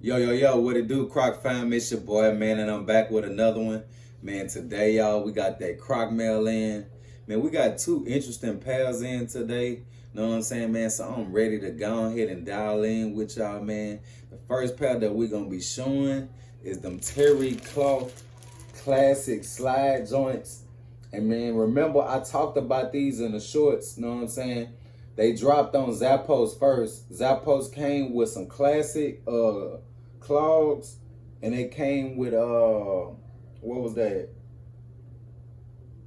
Yo, what it do, Croc fam? It's your boy, man, and I'm back with another one. Man, today, y'all, we got that Croc mail in. Man, we got two interesting pairs in today. Know what I'm saying, man? So I'm ready to go ahead and dial in with y'all, man. The first pair that we're going to be showing is them terry cloth classic slide joints. And, man, remember, I talked about these in the shorts, know what I'm saying? They dropped on Zappos first. Zappos came with some classic clogs, and it came with what was that?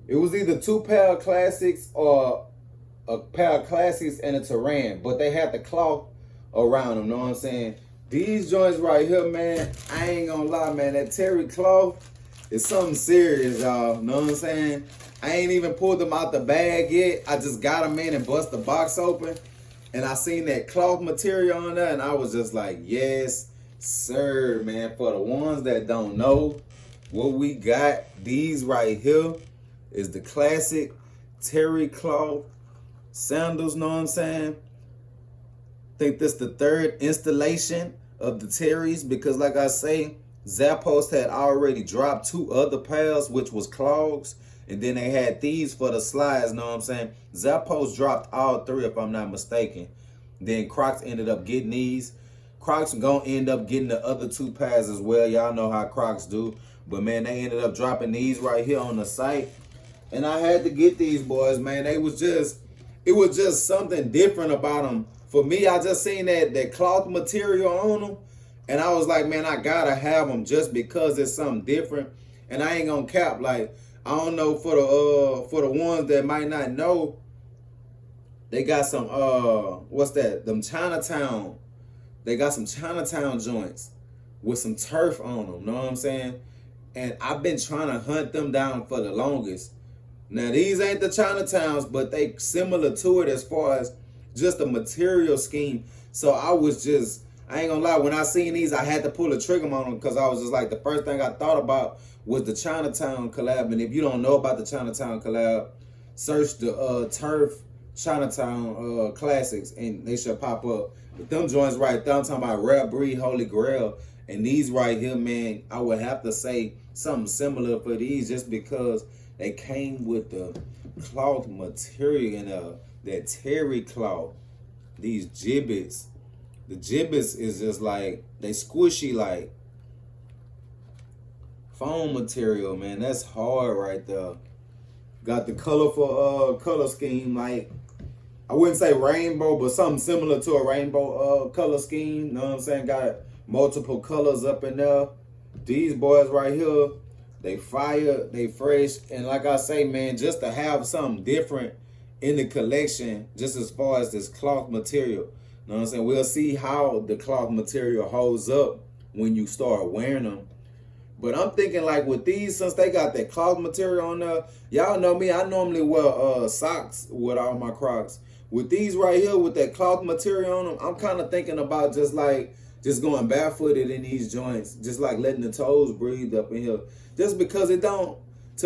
It was either two pair of classics or a pair of classics and a Terran, but they had the cloth around them, know what I'm saying? These joints right here, man, I ain't gonna lie, man, that terry cloth is something serious, y'all, know what I'm saying? I ain't even pulled them out the bag yet. I just got them in and bust the box open, and I seen that cloth material on there, and I was just like, yes, sir, man. For the ones that don't know what we got, these right here is the classic terry cloth sandals, know what I'm saying? Think this the third installation of the terries, because like I say, Zappos had already dropped two other pairs, which was clogs, and then they had these for the slides, know what I'm saying? Zappos dropped all three, if I'm not mistaken. Then Crocs ended up getting these. Crocs gonna end up getting the other two pairs as well. Y'all know how Crocs do. But man, they ended up dropping these right here on the site. And I had to get these boys, man. It was just something different about them. For me, I just seen that cloth material on them, and I was like, man, I gotta have them just because it's something different. And I ain't gonna cap, like, I don't know, for the ones that might not know, they got some what's that? Them Chinatown. They got some Chinatown joints with some turf on them, know what I'm saying? And I've been trying to hunt them down for the longest. Now, these ain't the Chinatowns, but they similar to it as far as just the material scheme. So I ain't gonna lie, when I seen these, I had to pull the trigger on them, because I was just like, the first thing I thought about was the Chinatown collab. And if you don't know about the Chinatown collab, search the turf Chinatown classics, and they should pop up. But them joints right there, I'm talking about rare breed, holy grail. And these right here, man, I would have to say something similar for these, just because they came with the cloth material and that terry cloth. These gibbets. The gibbets is just like, they squishy like foam material, man. That's hard right there. Got the colorful color scheme, like, I wouldn't say rainbow, but something similar to a rainbow color scheme. Know what I'm saying? Got multiple colors up in there. These boys right here, they fire, they fresh. And like I say, man, just to have something different in the collection, just as far as this cloth material. Know what I'm saying? We'll see how the cloth material holds up when you start wearing them. But I'm thinking, like, with these, since they got that cloth material on there, y'all know me, I normally wear socks with all my Crocs. With these right here, with that cloth material on them, I'm kind of thinking about just going barefooted in these joints, just like letting the toes breathe up in here. Just because to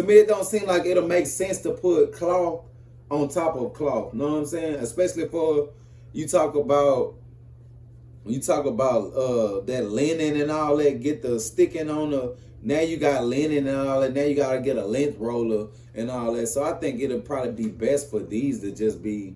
me, it don't seem like it'll make sense to put cloth on top of cloth. Know what I'm saying? Especially for you talk about that linen and all that, get the sticking on the, now you got linen and all that, now you gotta get a length roller and all that. So I think it'll probably be best for these to just be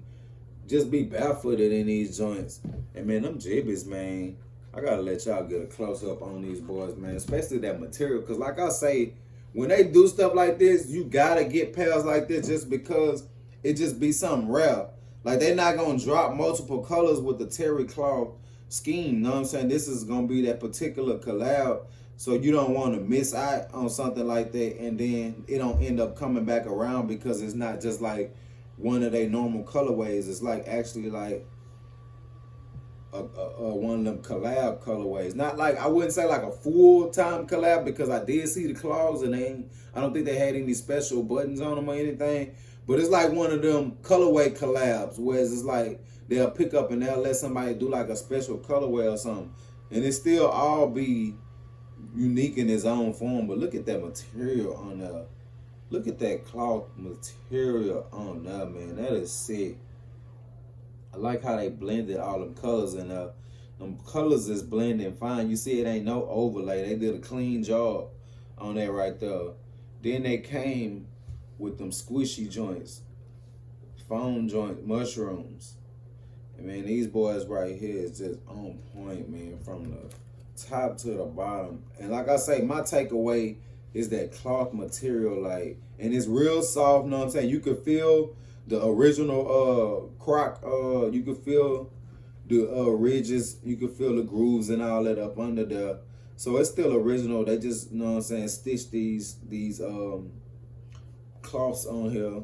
barefooted in these joints. And man, them gibbets, man, I gotta let y'all get a close up on these boys, man, especially that material. Because like I say, when they do stuff like this, you gotta get pairs like this, just because it just be something rare. Like, they're not gonna drop multiple colors with the terry cloth scheme, know what I'm saying? This is gonna be that particular collab, so you don't want to miss out on something like that, and then it don't end up coming back around, because it's not just like one of their normal colorways. It's like actually like one of them collab colorways. Not like, I wouldn't say like a full-time collab, because I did see the claws, and I don't think they had any special buttons on them or anything. But it's like one of them colorway collabs, whereas it's like they'll pick up and they'll let somebody do like a special colorway or something, and it still all be unique in its own form. But look at that material on there. Look at that cloth material on there, man. That is sick. I like how they blended all them colors in there. Them colors is blending fine. You see it ain't no overlay. They did a clean job on that right there. Then they came with them squishy joints, foam joint, mushrooms. And man, these boys right here is just on point, man, from the top to the bottom. And like I say, my takeaway is that cloth material, like, and it's real soft, you know what I'm saying? You could feel the original Croc, you could feel the ridges, you could feel the grooves and all that up under there. So it's still original. They just, you know what I'm saying, stitch these cloths on here.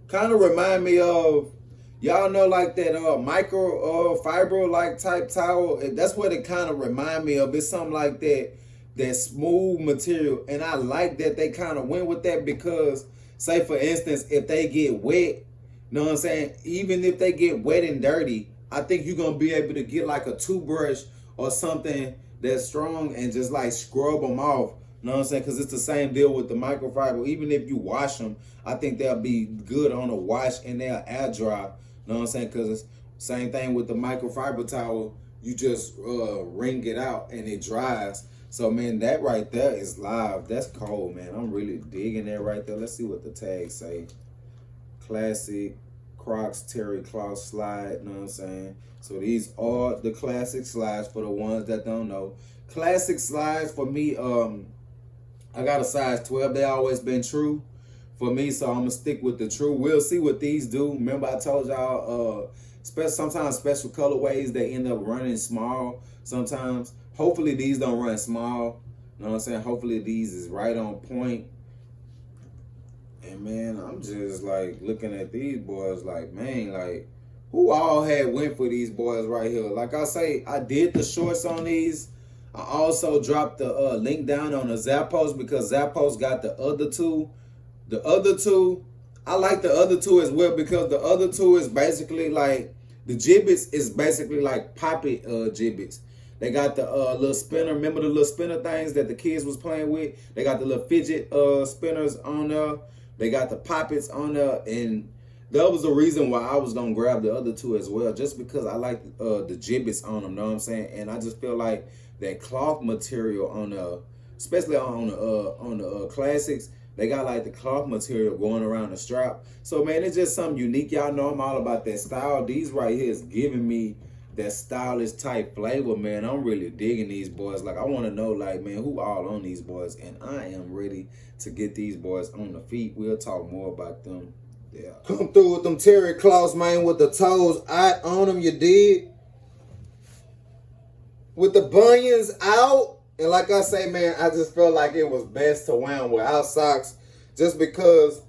Kind of remind me of, y'all know, like that micro fiber like type towel. That's what it kind of remind me of. It's something like that smooth material. And I like that they kind of went with that because, say for instance, if they get wet, you know what I'm saying, even if they get wet and dirty, I think you're going to be able to get like a toothbrush or something that's strong and just like scrub them off. You know what I'm saying? Because it's the same deal with the microfiber. Even if you wash them, I think they'll be good on a wash and they'll air dry. You know what I'm saying? Because it's same thing with the microfiber towel. You just wring it out and it dries. So, man, that right there is live. That's cold, man. I'm really digging that right there. Let's see what the tags say. Classic Crocs cterry cloth slide. You know what I'm saying? So these are the classic slides for the ones that don't know. Classic slides for me, I got a size 12. They always been true for me, so I'm gonna stick with the true. We'll see what these do. Remember I told y'all sometimes special colorways they end up running small sometimes. Hopefully these don't run small. You know what I'm saying? Hopefully these is right on point. And man, I'm just like looking at these boys like, man, like who all had went for these boys right here? Like I say, I did the shorts on these. I also dropped the link down on the Zappos because Zappos got the other two. The other two, I like the other two as well because the other two is basically like, the gibbets is basically like poppet gibbets. They got the little spinner, remember the little spinner things that the kids was playing with? They got the little fidget spinners on there. They got the poppets on there, and that was the reason why I was gonna grab the other two as well, just because I like the gibbets on them, know what I'm saying? And I just feel like that cloth material on the, especially on the classics, they got like the cloth material going around the strap. So man, it's just something unique. Y'all know I'm all about that style. These right here is giving me that stylish type flavor, man. I'm really digging these boys. Like I want to know, like, man, who all on these boys, and I am ready to get these boys on the feet. We'll talk more about them. Yeah, come through with them terry cloths, man, with the toes out on them. You did with the bunions out. And like I say, man, I just felt like it was best to wear them without socks, just because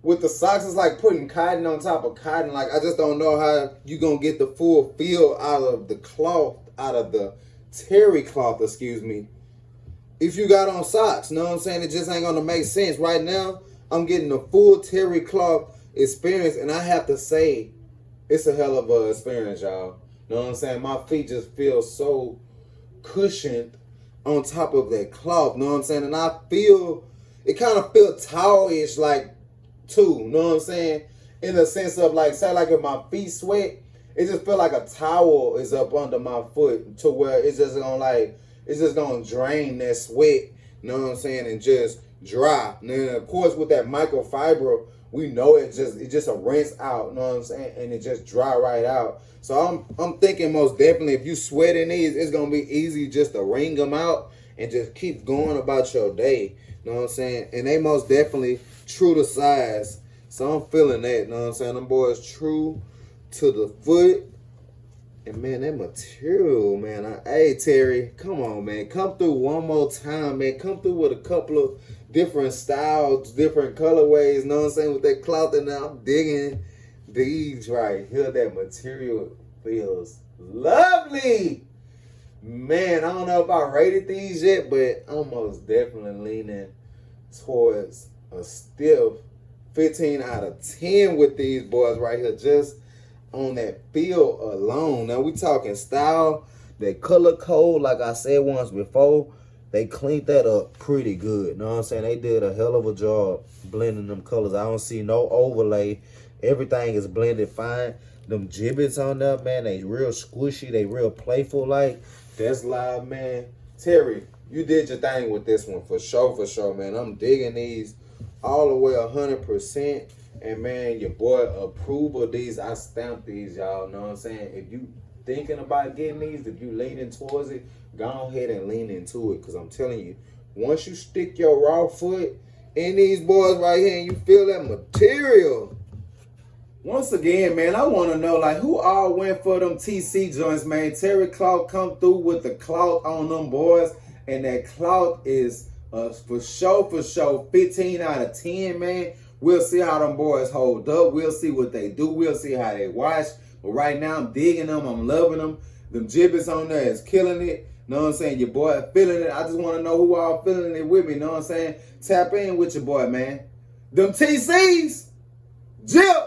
with the socks, it's like putting cotton on top of cotton. Like, I just don't know how you going to get the full feel out of the cloth, out of the terry cloth, excuse me, if you got on socks. You know what I'm saying? It just ain't going to make sense. Right now, I'm getting the full terry cloth experience, and I have to say, it's a hell of a experience, y'all. You know what I'm saying? My feet just feel so cushioned on top of that cloth. You know what I'm saying? And I feel, it kind of feels towel-ish, like, too, you know what I'm saying? In the sense of like, say like if my feet sweat, it just feel like a towel is up under my foot to where it's just gonna like, it's just gonna drain that sweat, you know what I'm saying, and just dry. And then of course with that microfiber, we know it's just a rinse out, you know what I'm saying, and it just dry right out. So I'm thinking most definitely if you sweat in these, it's gonna be easy just to wring them out and just keep going about your day. You know what I'm saying? And they most definitely true to size. So I'm feeling that. You know what I'm saying? Them boys true to the foot. And man, that material, man. Hey, Terry, come on, man. Come through one more time, man. Come through with a couple of different styles, different colorways. You know what I'm saying? With that cloth, and I'm digging these right here. That material feels lovely. Man, I don't know if I rated these yet, but I'm most definitely leaning towards a stiff 15 out of 10 with these boys right here, just on that feel alone. Now we talking style, that color code, like I said once before, they cleaned that up pretty good. You know what I'm saying? They did a hell of a job blending them colors. I don't see no overlay. Everything is blended fine. Them gibbets on there, man, they real squishy. They real playful like. That's live, man. Terry, you did your thing with this one for sure, man. I'm digging these all the way 100%. And, man, your boy approve of these. I stamped these, y'all. Know what I'm saying? If you thinking about getting these, if you leaning towards it, go ahead and lean into it. Because I'm telling you, once you stick your raw foot in these boys right here and you feel that material. Once again, man, I want to know, like, who all went for them TC joints, man? Terry clout come through with the clout on them boys. And that clout is for sure, 15 out of 10, man. We'll see how them boys hold up. We'll see what they do. We'll see how they wash. But right now, I'm digging them. I'm loving them. Them gibbets on there is killing it. Know what I'm saying? Your boy feeling it. I just want to know who all feeling it with me. Know what I'm saying? Tap in with your boy, man. Them TCs. Jip.